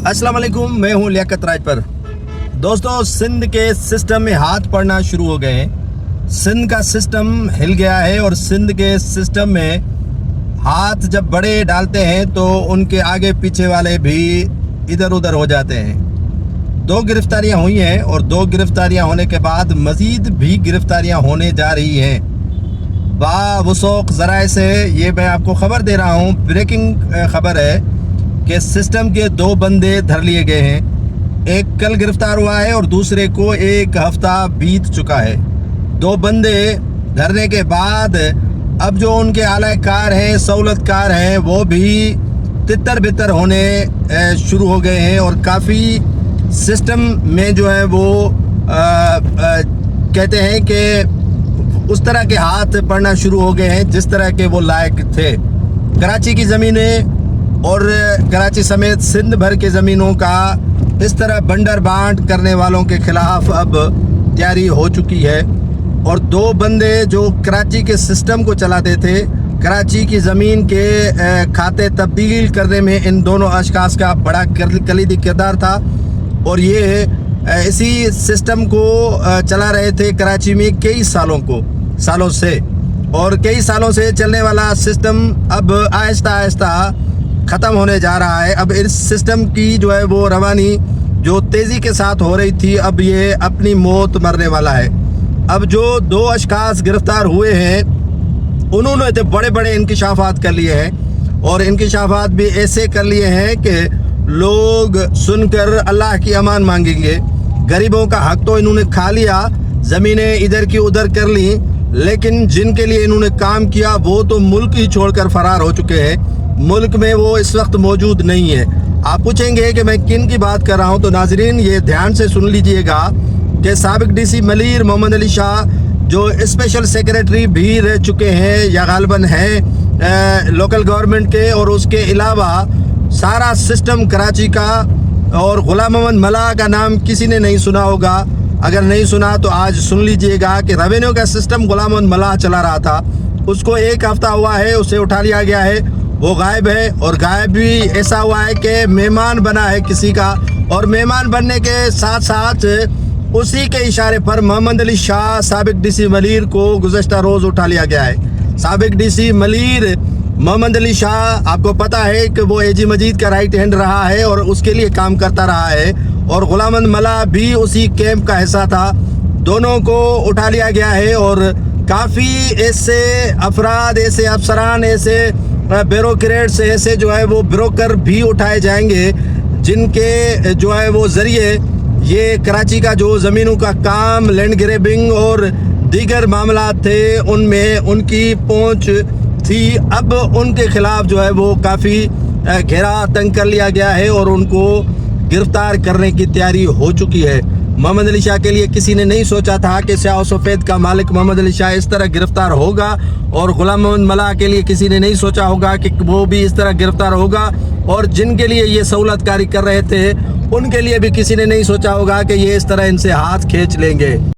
अस्सलाम वालेकुम, मैं हूं लियाकत राज पर। दोस्तों, सिंध के सिस्टम में हाथ पड़ना शुरू हो गए हैं। सिंध का सिस्टम हिल गया है और सिंध के सिस्टम में हाथ जब बड़े डालते हैं तो उनके आगे पीछे वाले भी इधर उधर हो जाते हैं। 2 गिरफ्तारियां हुई हैं और 2 गिरफ्तारियां होने के बाद मज़ीद भी गिरफ्तारियां होने जा रही हैं। बावसूख ज़राए से ये मैं आपको ख़बर दे रहा हूँ, ब्रेकिंग ख़बर है कि सिस्टम के 2 बंदे धर लिए गए हैं। एक कल गिरफ्तार हुआ है और दूसरे को 1 हफ्ता बीत चुका है। 2 बंदे धरने के बाद अब जो उनके आलाकार हैं, सहूलतकार हैं, वो भी तितर बितर होने शुरू हो गए हैं और काफ़ी सिस्टम में जो है वो कहते हैं कि उस तरह के हाथ पड़ना शुरू हो गए हैं जिस तरह के वो लायक थे। कराची की ज़मीनें और कराची समेत सिंध भर के ज़मीनों का इस तरह बंडर बांट करने वालों के ख़िलाफ़ अब तैयारी हो चुकी है। और 2 बंदे जो कराची के सिस्टम को चलाते थे, कराची की ज़मीन के खाते तब्दील करने में इन दोनों अशख़ास का बड़ा कलीदी किरदार था और ये इसी सिस्टम को चला रहे थे कराची में कई सालों से। और कई सालों से चलने वाला सिस्टम अब आहिस्ता आहिस्ता ख़त्म होने जा रहा है। अब इस सिस्टम की जो है वो रवानी जो तेज़ी के साथ हो रही थी, अब ये अपनी मौत मरने वाला है। अब जो 2 अशख़ास गिरफ़्तार हुए हैं उन्होंने तो बड़े बड़े इंकिशाफ़ात कर लिए हैं और इंकिशाफ़ात भी ऐसे कर लिए हैं कि लोग सुनकर अल्लाह की अमान मांगेंगे। गरीबों का हक तो इन्होंने खा लिया, ज़मीनें इधर की उधर कर ली, लेकिन जिनके लिए इन्होंने काम किया वो तो मुल्क ही छोड़कर फ़रार हो चुके हैं। मुल्क में वो इस वक्त मौजूद नहीं है। आप पूछेंगे कि मैं किन की बात कर रहा हूँ, तो नाजरीन ये ध्यान से सुन लीजिएगा कि साबिक DC मलीर मोहम्मद अली शाह जो स्पेशल सेक्रेटरी भी रह चुके हैं या गालिबन हैं लोकल गवर्नमेंट के, और उसके अलावा सारा सिस्टम कराची का, और गुलाम मोहम्मद मल्लाह का नाम किसी ने नहीं सुना होगा। अगर नहीं सुना तो आज सुन लीजिएगा कि रेवेन्यू का सिस्टम गुलाम मोहम्मद मल्लाह चला रहा था। उसको 1 हफ्ता हुआ है, उसे उठा लिया गया है, वो गायब है। और गायब भी ऐसा हुआ है कि मेहमान बना है किसी का, और मेहमान बनने के साथ साथ उसी के इशारे पर मोहम्मद अली शाह साबिक DC मलीर को गुज़श्ता रोज़ उठा लिया गया है। साबिक DC मलीर मोहम्मद अली शाह, आपको पता है कि वो AG मजीद का राइट हैंड रहा है और उसके लिए काम करता रहा है, और गुलाम मोहम्मद मल्लाह भी उसी कैंप का हिस्सा था। दोनों को उठा लिया गया है और काफ़ी ऐसे अफराद, ऐसे अफसरान, ऐसे ब्यूरोक्रेट्स, ऐसे जो है वो ब्रोकर भी उठाए जाएंगे जिनके जो है वो ज़रिए ये कराची का जो ज़मीनों का काम, लैंड ग्रैबिंग और दीगर मामला थे उनमें उनकी पहुंच थी। अब उनके ख़िलाफ़ जो है वो काफ़ी घेरा तंग कर लिया गया है और उनको गिरफ़्तार करने की तैयारी हो चुकी है। मोहम्मद अली शाह के लिए किसी ने नहीं सोचा था कि स्याह सफ़ेद का मालिक मोहम्मद अली शाह इस तरह गिरफ़्तार होगा, और गुलाम मोहम्मद मल्लाह के लिए किसी ने नहीं सोचा होगा कि वो भी इस तरह गिरफ़्तार होगा, और जिनके लिए ये सहूलतकारी कर रहे थे उनके लिए भी किसी ने नहीं सोचा होगा कि ये इस तरह इनसे हाथ खींच लेंगे।